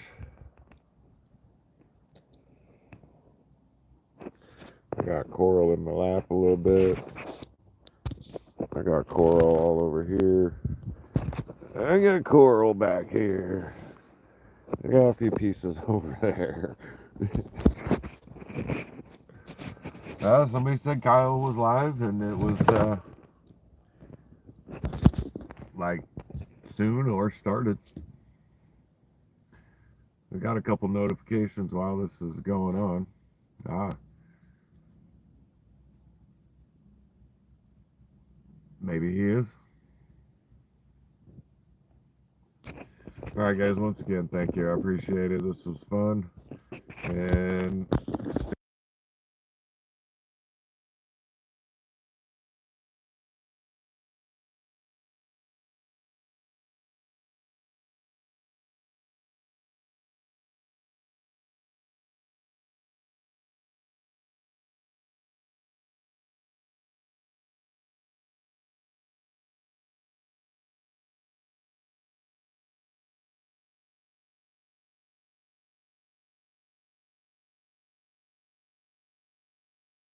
I got coral in my lap a little bit. I got coral all over here. I got coral back here. I got a few pieces over there. Somebody said Kyle was live, and it was like soon or started. I got a couple notifications while this is going on. Maybe he is. All right, guys. Once again, thank you. I appreciate it. This was fun, and